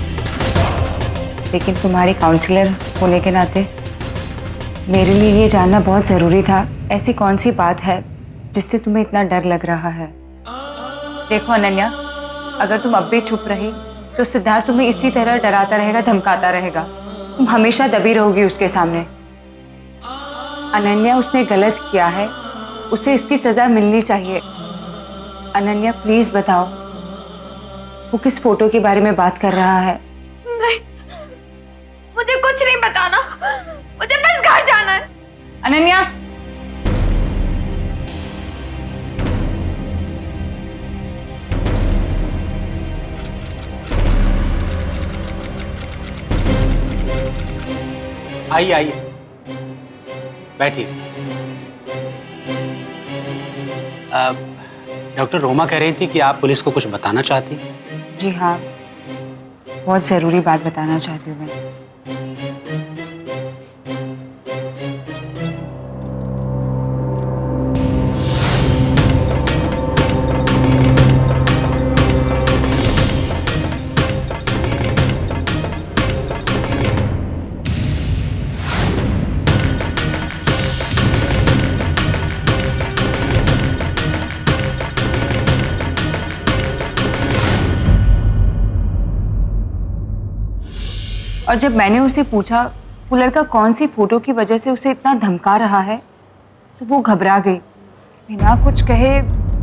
लेकिन तुम्हारी काउंसलर होने के नाते मेरे लिए ये जानना बहुत ज़रूरी था ऐसी कौन सी बात है जिससे तुम्हें इतना डर लग रहा है। देखो अनन्या, अगर तुम अब भी चुप रही तो सिद्धार्थ तुम्हें इसी तरह डराता रहेगा, धमकाता रहेगा। तुम हमेशा दबी रहोगी उसके सामने। अनन्या, उसने गलत किया है, उसे इसकी सज़ा मिलनी चाहिए। अनन्या प्लीज बताओ, वो किस फोटो के बारे में बात कर रहा है? नहीं, मुझे कुछ नहीं बताना, मुझे बस घर जाना है। अनन्या, आइए आइए, बैठिए। डॉक्टर रोमा कह रही थी कि आप पुलिस को कुछ बताना चाहती। जी हाँ, बहुत ज़रूरी बात बताना चाहती हूँ मैं। और जब मैंने उसे पूछा वो लड़का कौन सी फोटो की वजह से उसे इतना धमका रहा है तो वो घबरा गई, बिना कुछ कहे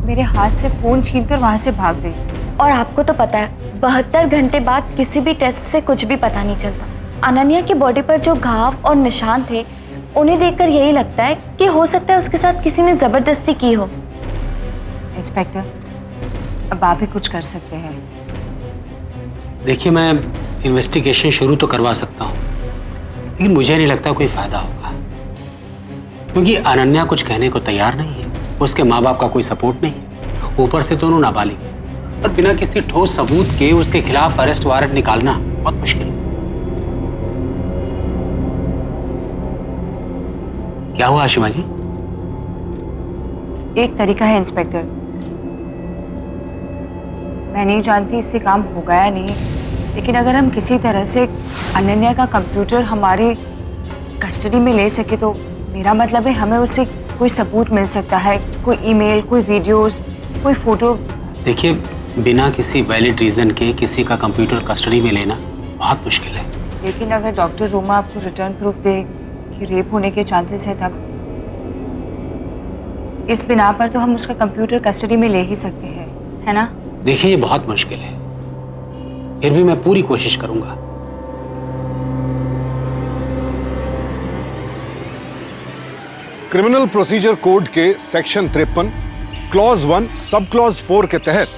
मेरे हाथ से फोन छीनकर वहां से भाग गई। और आपको तो पता है 72 घंटे बाद किसी भी टेस्ट से कुछ भी पता नहीं चलता। अनन्या की बॉडी पर जो घाव और निशान थे उन्हें देखकर यही लगता है कि हो सकता है उसके साथ किसी ने जबरदस्ती की हो। इंस्पेक्टर, अब आप ही कुछ कर सकते हैं। देखिए, मैं इन्वेस्टिगेशन शुरू तो करवा सकता हूँ, लेकिन मुझे नहीं लगता कोई फायदा होगा, क्योंकि अनन्या कुछ कहने को तैयार नहीं है। उसके माँ बाप का कोई सपोर्ट नहीं है, ऊपर से दोनों नाबालिग, और बिना किसी ठोस सबूत के उसके खिलाफ अरेस्ट वारंट निकालना बहुत मुश्किल है। क्या हुआ आशिमा जी? एक तरीका है इंस्पेक्टर, मैं नहीं जानती इससे काम होगा या नहीं, लेकिन अगर हम किसी तरह से अनन्या का कंप्यूटर हमारी कस्टडी में ले सके तो मेरा मतलब है हमें उससे कोई सबूत मिल सकता है, कोई ईमेल, कोई वीडियोस, कोई फोटो। देखिए, बिना किसी वैलिड रीजन के किसी का कंप्यूटर कस्टडी में लेना बहुत मुश्किल है। लेकिन अगर डॉक्टर रोमा आपको रिटर्न प्रूफ दे कि रेप होने के चांसेस है, तब इस बिना पर तो हम उसका कंप्यूटर कस्टडी में ले ही सकते हैं, है ना? देखिए, ये बहुत मुश्किल है, फिर भी मैं पूरी कोशिश करूंगा। क्रिमिनल प्रोसीजर कोड के सेक्शन 53 क्लॉज 1 सब क्लॉज 4 के तहत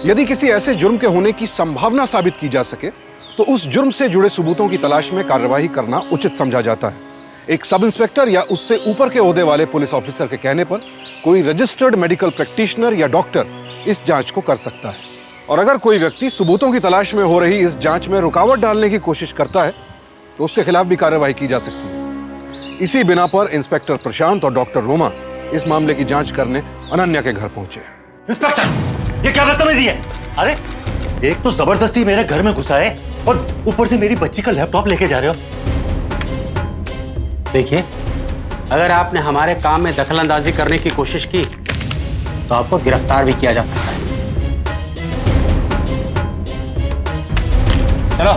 यदि किसी ऐसे जुर्म के होने की संभावना साबित की जा सके तो उस जुर्म से जुड़े सबूतों की तलाश में कार्यवाही करना उचित समझा जाता है। एक सब इंस्पेक्टर या उससे ऊपर के ओहदे वाले पुलिस ऑफिसर के कहने पर कोई रजिस्टर्ड मेडिकल प्रैक्टिशनर या डॉक्टर इस जांच को कर सकता है। और अगर कोई व्यक्ति सबूतों की तलाश में हो रही इस जांच में रुकावट डालने की कोशिश करता है तो उसके खिलाफ भी कार्यवाही की जा सकती है। इसी बिना पर इंस्पेक्टर प्रशांत और डॉक्टर रोमा इस मामले की जांच करने अनन्या के घर पहुंचे। इंस्पेक्टर, ये क्या बदतमीजी है? अरे, एक तो जबरदस्ती मेरे घर में घुसा है और ऊपर से मेरी बच्ची का लैपटॉप लेके जा रहे हो। देखिए, अगर आपने हमारे काम में दखलंदाजी करने की कोशिश की तो आपको गिरफ्तार भी किया जा सकता है। चलो।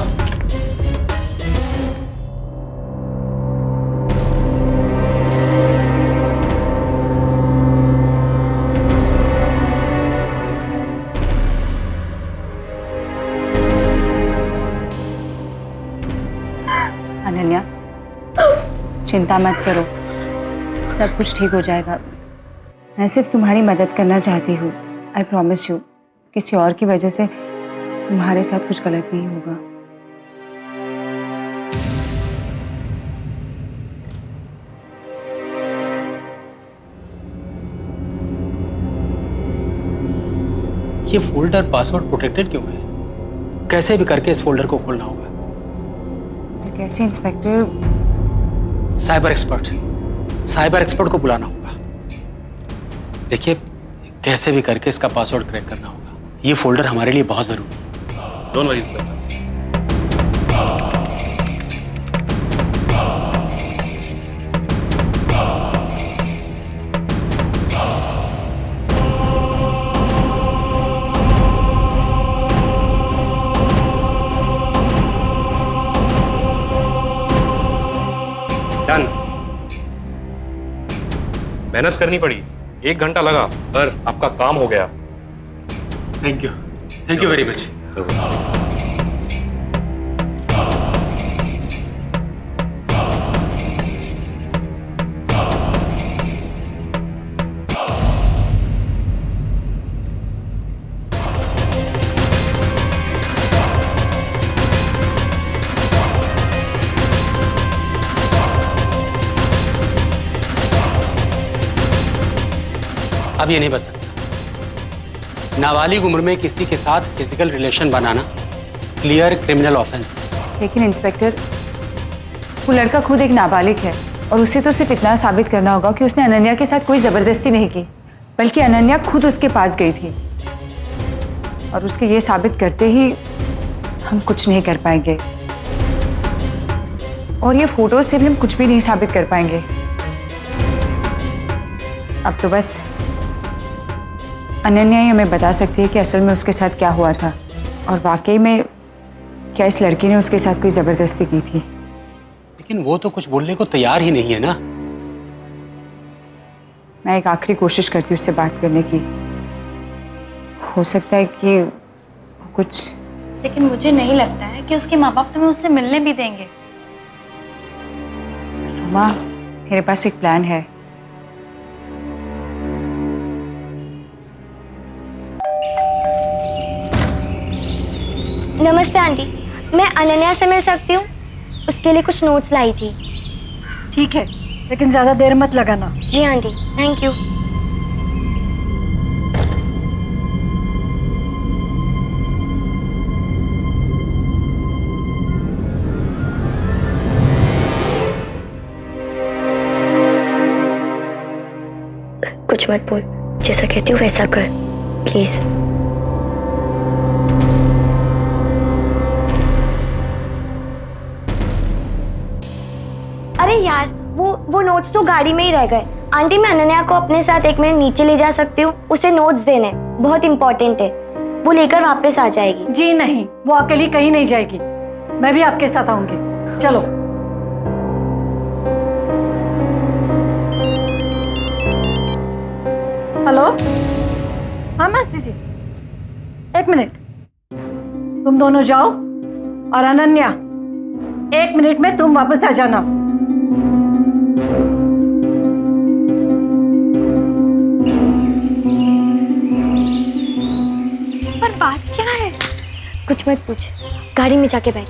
अनन्या, चिंता मत करो, सब कुछ ठीक हो जाएगा। मैं सिर्फ तुम्हारी मदद करना चाहती हूँ। आई प्रॉमिस यू, किसी और की वजह से तुम्हारे साथ कुछ गलत नहीं होगा। ये फोल्डर पासवर्ड प्रोटेक्टेड क्यों है? कैसे भी करके इस फोल्डर को खोलना होगा। कैसे इंस्पेक्टर? साइबर एक्सपर्ट को बुलाना होगा। देखिए, कैसे भी करके इसका पासवर्ड क्रैक करना होगा। ये फोल्डर हमारे लिए बहुत जरूरी है। Don't worry. डन। मेहनत करनी पड़ी, 1 घंटा लगा, पर आपका काम हो गया। Thank you very much. अब ये नहीं बच सकता। नाबालिग उम्र में किसी के साथ फिजिकल रिलेशन बनाना क्लियर क्रिमिनल ऑफेंस है। लेकिन इंस्पेक्टर, वो लड़का खुद एक नाबालिग है और उसे तो सिर्फ इतना साबित करना होगा कि उसने अनन्या के साथ कोई जबरदस्ती नहीं की, बल्कि अनन्या खुद उसके पास गई थी। और उसके ये साबित करते ही हम कुछ नहीं कर पाएंगे। और ये फोटो से भी हम कुछ भी नहीं साबित कर पाएंगे। अब तो बस अनन्या ही हमें बता सकती है कि असल में उसके साथ क्या हुआ था और वाकई में क्या इस लड़की ने उसके साथ कोई जबरदस्ती की थी। लेकिन वो तो कुछ बोलने को तैयार ही नहीं है ना। मैं एक आखिरी कोशिश करती हूँ उससे बात करने की। हो सकता है कि कुछ। लेकिन मुझे नहीं लगता है कि उसके माँ बाप तुम्हें उससे मिलने भी देंगे। रोमा, मेरे पास एक प्लान है। नमस्ते आंटी, मैं अनन्या से मिल सकती हूँ? उसके लिए कुछ नोट्स लाई थी। ठीक है, लेकिन ज्यादा देर मत लगाना। जी आंटी, थैंक यू। कुछ मत बोल, जैसा कहती हूँ वैसा कर प्लीज। अरे यार वो नोट्स तो गाड़ी में ही रह गए। आंटी मैं अनन्या को अपने साथ 1 मिनट नीचे ले जा सकती हूँ? उसे नोट्स देने बहुत इंपॉर्टेंट है, वो लेकर वापस आ जाएगी। जी नहीं, वो अकेली कहीं नहीं जाएगी, मैं भी आपके साथ आऊंगी। चलो। हेलो, हाँ मासी जी, 1 मिनट, तुम दोनों जाओ और अनन्या 1 मिनट में तुम वापस आ जाना। पर बात क्या है? कुछ मत पूछ, गाड़ी में जाके बैठ।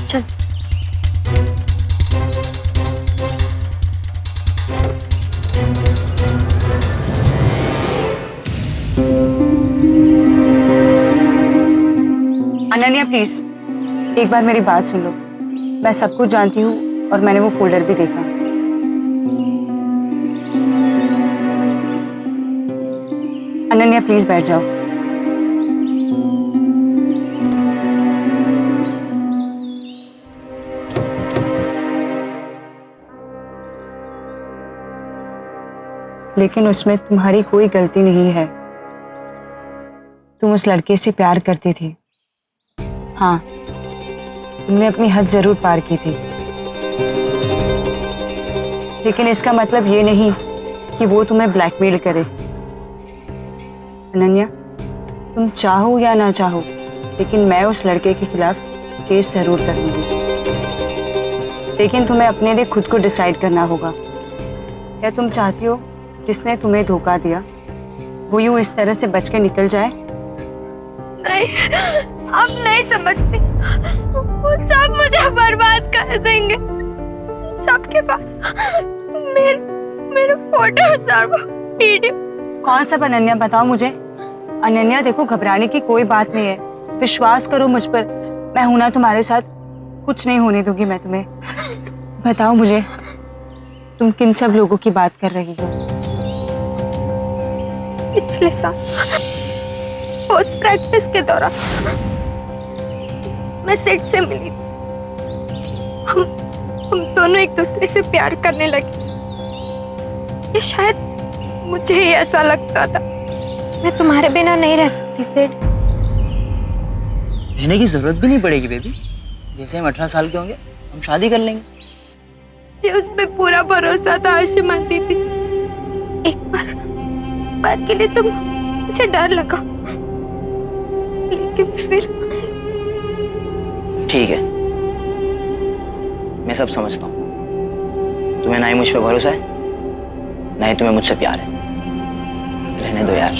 चल। अनन्या प्लीज एक बार मेरी बात सुन लो। मैं सब कुछ जानती हूँ और मैंने वो फोल्डर भी देखा। अनन्या प्लीज बैठ जाओ। लेकिन उसमें तुम्हारी कोई गलती नहीं है। तुम उस लड़के से प्यार करती थी। हाँ, तुमने अपनी हद जरूर पार की थी, लेकिन इसका मतलब ये नहीं कि वो तुम्हें ब्लैकमेल करे। अनन्या, तुम चाहो या ना चाहो, लेकिन मैं उस लड़के के खिलाफ केस जरूर करूंगी। लेकिन तुम्हें अपने लिए खुद को डिसाइड करना होगा। क्या तुम चाहती हो जिसने तुम्हें धोखा दिया वो यूं इस तरह से बच के निकल जाए? नहीं, आप नहीं समझते, वो सब मुझे बर्बाद कर देंगे। सबके पास मेरे फोटोज और वो वीडियो। कौन सा अनन्या, बताओ मुझे। अनन्या देखो, घबराने की कोई बात नहीं है, विश्वास करो मुझ पर। मैं हूं ना तुम्हारे साथ, कुछ नहीं होने दूंगी मैं तुम्हें। बताओ मुझे, तुम किन सब लोगों की बात कर रही हो? पिछले साल स्पोर्ट्स प्रैक्टिस के दौरान मैं सेट से मिली। हम दोनों एक दूसरे से प्यार करने लगे। ये शायद मुझे ही ऐसा लगता था। मैं तुम्हारे बिना नहीं रह सकती सेठ। रहने की जरूरत भी नहीं पड़ेगी बेबी। जैसे हम 18 साल के होंगे हम शादी कर लेंगे। मुझे उस पे पूरा भरोसा था आशिमा दीदी। एक बार के लिए तो मुझे डर लगा, लेकिन फिर ठीक है, मैं सब समझता हूँ। तुम्हें ना ही मुझ पे भरोसा है, ना ही तुम्हें मुझसे प्यार है। रहने दो यार।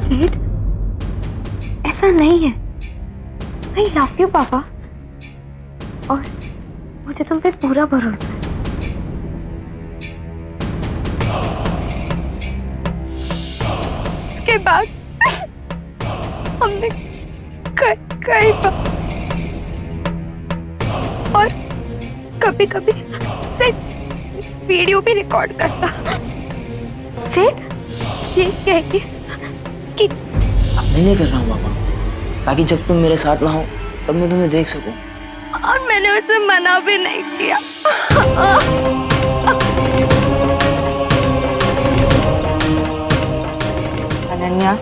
सेठ, ऐसा नहीं है। आई लव यू पापा, और मुझे तुम पे पूरा भरोसा है। इसके बाद हमने कई बार और कभी सेठ वीडियो भी रिकॉर्ड करता। सेठ ये कह के कि मैं नहीं कर रहा हूँ पापा, ताकि जब तुम मेरे साथ ना हो तब मैं तुम्हें देख सकूं। और मैंने उसे मना भी नहीं किया। अनन्या,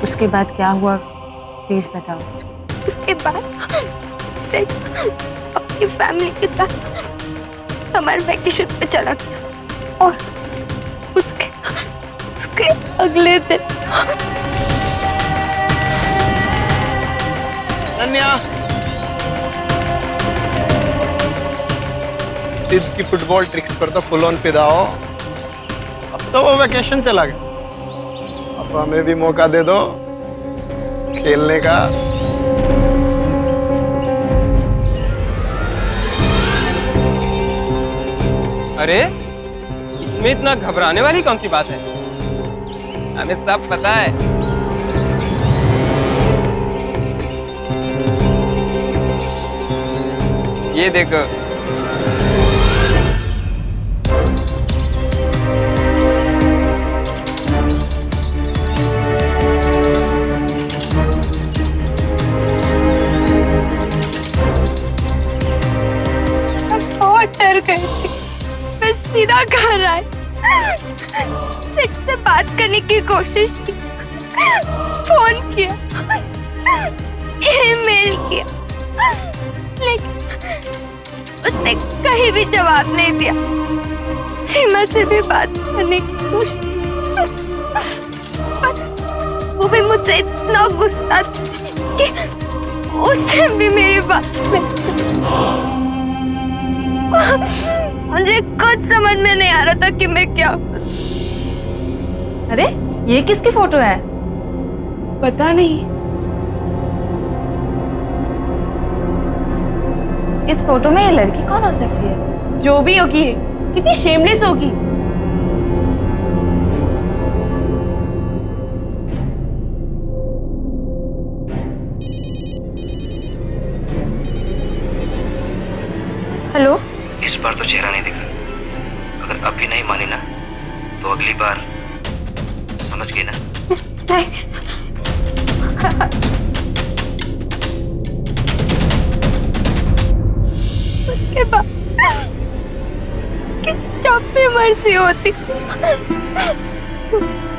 उसके बाद क्या हुआ प्लीज बताओ। उसके बाद सेठ अपनी फैमिली के साथ समर वेकेशन पे चला गया, और उसके अगले दिन अनन्या, सिद्ध की फुटबॉल ट्रिक्स पर तो फुल ऑन फिदा हो। अब तो वो वेकेशन चला गया, अब हमें भी मौका दे दो खेलने का। अरे इसमें इतना घबराने वाली कौन सी बात है? हमें सब पता है। ये देखो, बात करने की कोशिश की, फोन किया, ईमेल किया, लेकिन उसने कहीं भी जवाब नहीं दिया। सीमा से भी बात करने की कोशिश, पर वो भी मुझसे इतना गुस्सा कि उससे भी मेरी बात नहीं सुनी। मुझे कुछ समझ में नहीं आ रहा था कि मैं क्या करूं। अरे ये किसकी फोटो है? पता नहीं। इस फोटो में ये लड़की कौन हो सकती है? जो भी होगी, कितनी शेमलेस होगी। हेलो, इस बार तो चेहरा नहीं दिखा। अगर अब भी नहीं मानी ना तो अगली बार समझ गई ना। नहीं। उसके बाद कि जब भी मर्जी होती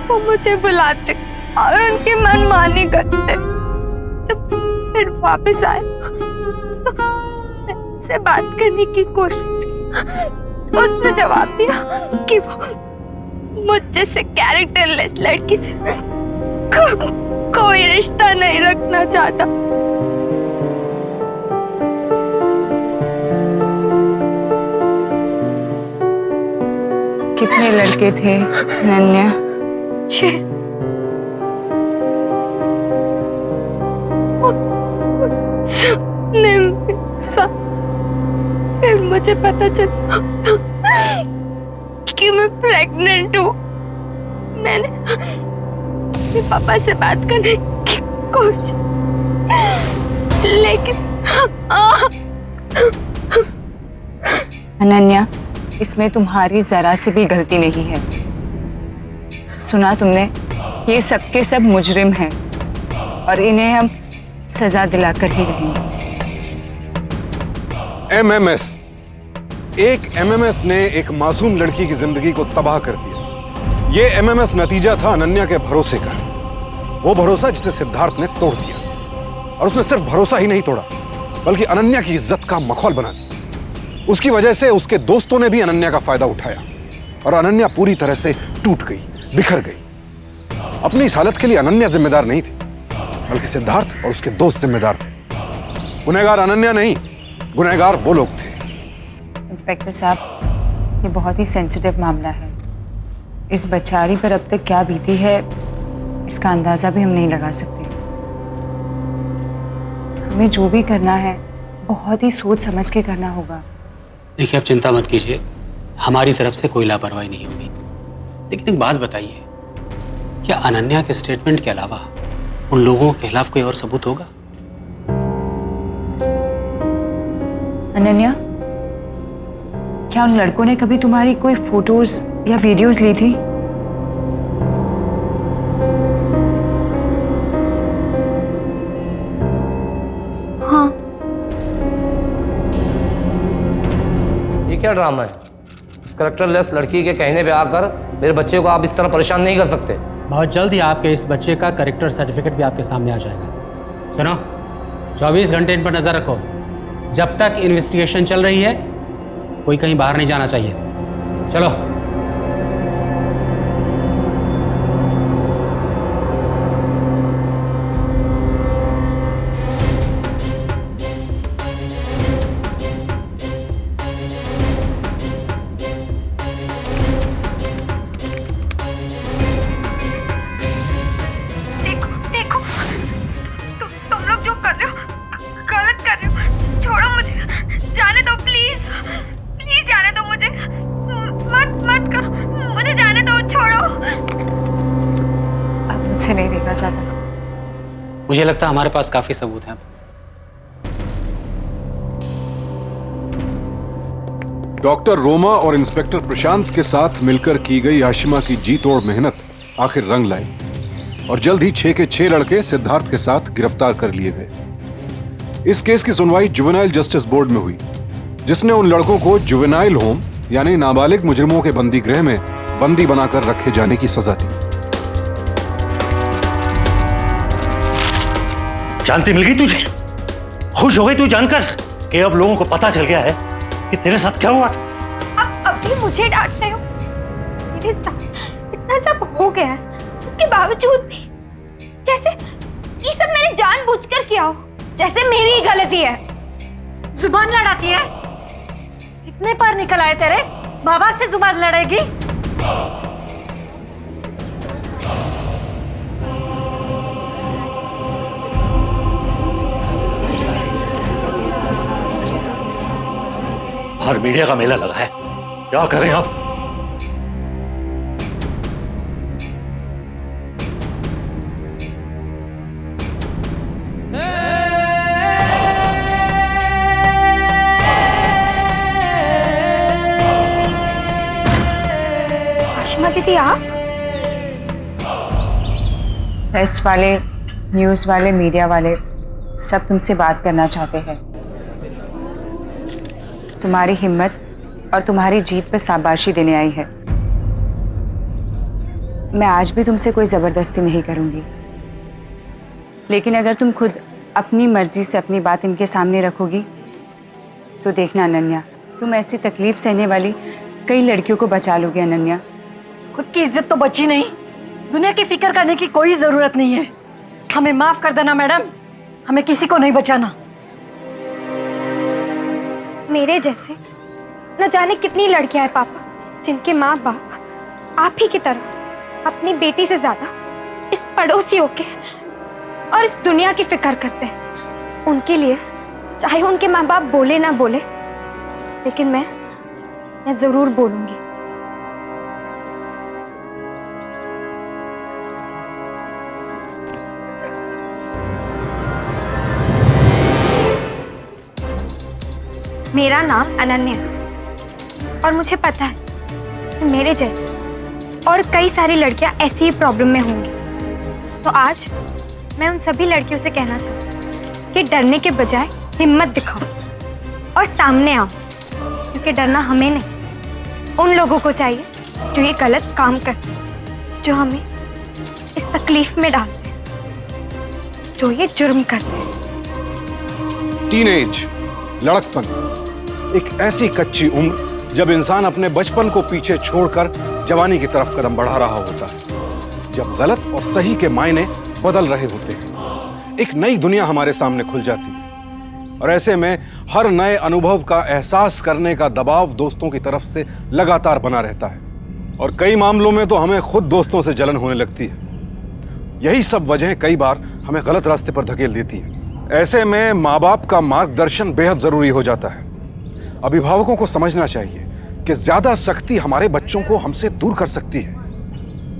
वो मुझे बुलाते और उनकी मनमानी करते। जब फिर वापस आए तो से बात करने की कोशिश की, तो उसने जवाब दिया कि वो मुझ जैसे कैरेक्टरलेस लड़की से कोई रिश्ता नहीं रखना चाहता। कितने लड़के थे अनन्या? 6। फिर मुझे पता चला कि मैं प्रेग्नेंट हूँ। मैंने अपने पापा से बात करने की कोशिश, लेकिन अनन्या, इसमें तुम्हारी जरा सी भी गलती नहीं है। सुना तुमने, ये सब के सब मुजरिम हैं और इन्हें हम सजा दिलाकर ही रहेंगे। MMS, एक MMS ने एक मासूम लड़की की जिंदगी को तबाह कर दिया। ये MMS नतीजा था अनन्या के भरोसे का, वो भरोसा जिसे सिद्धार्थ ने तोड़ दिया। और उसने सिर्फ भरोसा ही नहीं तोड़ा, बल्कि अनन्या की इज्जत का मखौल बना दिया। उसकी वजह से उसके दोस्तों ने भी अनन्या का फायदा उठाया और अनन्या पूरी तरह से टूट गई, बिखर गई। अपनी इस हालत के लिए अनन्या जिम्मेदार नहीं थी, बल्कि सिद्धार्थ और उसके दोस्त जिम्मेदार थे। गुनहगार अनन्या नहीं, गुनहगार वो लोग थे। इंस्पेक्टर साहब, ये बहुत ही सेंसिटिव मामला है। इस बेचारी पर अब तक क्या बीती है, इसका अंदाजा भी हम नहीं लगा सकते। हमें जो भी करना है बहुत ही सोच समझ के करना होगा। देखिए, आप चिंता मत कीजिए, हमारी तरफ से कोई लापरवाही नहीं होगी। लेकिन एक बात बताइए, क्या अनन्या के स्टेटमेंट के अलावा उन लोगों के खिलाफ कोई और सबूत होगा? अनन्या, क्या उन लड़कों ने कभी तुम्हारी कोई फोटोज या वीडियोस ली थी? हाँ। ये क्या ड्रामा है? इस कैरेक्टरलेस लड़की के कहने पे आकर मेरे बच्चे को आप इस तरह परेशान नहीं कर सकते। बहुत जल्द ही आपके इस बच्चे का कैरेक्टर सर्टिफिकेट भी आपके सामने आ जाएगा। सुनो, 24 घंटे इन पर नजर रखो। जब तक इन्वेस्टिगेशन चल रही है कोई कहीं बाहर नहीं जाना चाहिए। चलो। देखो, तुम लोग जो कर रहे हो गलत कर रहे हो। छोड़ो मुझे, जाने दो प्लीज, प्लीज जाने दो मुझे। मत करो, मुझे जाने दो, छोड़ो। अब मुझसे नहीं देखा जाता। मुझे लगता है हमारे पास काफी सबूत हैं। डॉक्टर रोमा और इंस्पेक्टर प्रशांत के साथ मिलकर की गई हाशिमा की जी तोड़ मेहनत आखिर रंग लाई और जल्द ही 6 के 6 लड़के सिद्धार्थ के साथ गिरफ्तार कर लिए गए। इस केस की सुनवाई जुवेनाइल जस्टिस बोर्ड में हुई, जिसने उन लड़कों को जुवेनाइल होम यानी नाबालिग मुजरिमों के बंदी गृह में बंदी बनाकर रखे जाने की सजा दी। शांति मिल गई तुझे? खुश हो गई तू जानकर कि अब लोगों को पता चल गया है कि तेरे साथ क्या हुआ? अब भी मुझे डांट रहे हो? मेरे साथ इतना सब हो गया है, उसके बावजूद भी जैसे ये सब मैंने जानबूझकर किया हो, जैसे मेरी ही गलती है। जुबान लड़ाती है? कितने बार निकल आए तेरे? माँ बाप से जुबान लड़ेगी? बाहर मीडिया का मेला लगा है, क्या करें अब? आशिमा दीदी आप? प्रेस वाले, न्यूज़ वाले, मीडिया वाले सब तुमसे बात करना चाहते हैं। तुम्हारी हिम्मत और तुम्हारी जीत पर शाबाशी देने आई है। मैं आज भी तुमसे कोई ज़बरदस्ती नहीं करूंगी, लेकिन अगर तुम खुद अपनी मर्जी से अपनी बात इनके सामने रखोगी तो देखना अनन्या, तुम ऐसी तकलीफ सहने वाली कई लड़कियों को बचा लोगे। अनन्या, खुद की इज्जत तो बची नहीं, दुनिया की फिक्र करने की कोई जरूरत नहीं है। हमें माफ कर देना मैडम, हमें किसी को नहीं बचाना। मेरे जैसे न जाने कितनी लड़कियां हैं पापा, जिनके माँ बाप आप ही की तरह अपनी बेटी से ज्यादा इस पड़ोसियों के और इस दुनिया की फिक्र करते हैं। उनके लिए चाहे उनके माँ बाप बोले ना बोले, लेकिन मैं जरूर बोलूंगी। मेरा नाम अनन्या है और मुझे पता है कि मेरे जैसे और कई सारी लड़कियां ऐसी ही प्रॉब्लम में होंगी। तो आज मैं उन सभी लड़कियों से कहना चाहती हूँ कि डरने के बजाय हिम्मत दिखाओ और सामने आओ, क्योंकि डरना हमें नहीं, उन लोगों को चाहिए जो ये गलत काम करते हैं, जो हमें इस तकलीफ में डालते हैं, जो ये जुर्म करते हैं। टीनेज, लड़कपन, एक ऐसी कच्ची उम्र जब इंसान अपने बचपन को पीछे छोड़कर जवानी की तरफ कदम बढ़ा रहा होता है, जब गलत और सही के मायने बदल रहे होते हैं। एक नई दुनिया हमारे सामने खुल जाती है और ऐसे में हर नए अनुभव का एहसास करने का दबाव दोस्तों की तरफ से लगातार बना रहता है और कई मामलों में तो हमें खुद दोस्तों से जलन होने लगती है। यही सब वजह कई बार हमें गलत रास्ते पर धकेल देती है। ऐसे में माँ बाप का मार्गदर्शन बेहद जरूरी हो जाता है। अभिभावकों को समझना चाहिए कि ज्यादा सख्ती हमारे बच्चों को हमसे दूर कर सकती है।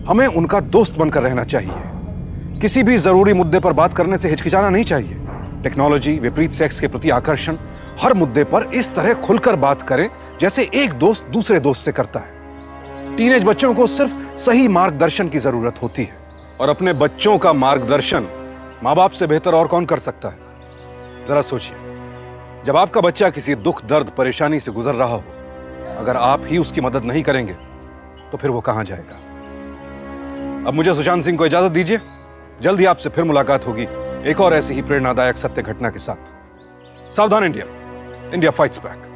हमें उनका दोस्त बनकर रहना चाहिए। किसी भी जरूरी मुद्दे पर बात करने से हिचकिचाना नहीं चाहिए। टेक्नोलॉजी, विपरीत सेक्स के प्रति आकर्षण, हर मुद्दे पर इस तरह खुलकर बात करें जैसे एक दोस्त दूसरे दोस्त से करता है। टीनेज बच्चों को सिर्फ सही मार्गदर्शन की जरूरत होती है और अपने बच्चों का मार्गदर्शन माँ बाप से बेहतर और कौन कर सकता है? जरा सोचिए, जब आपका बच्चा किसी दुख, दर्द, परेशानी से गुजर रहा हो, अगर आप ही उसकी मदद नहीं करेंगे तो फिर वो कहां जाएगा? अब मुझे सुशांत सिंह को इजाजत दीजिए। जल्द ही आपसे फिर मुलाकात होगी एक और ऐसी ही प्रेरणादायक सत्य घटना के साथ। सावधान इंडिया, इंडिया फाइट्स बैक।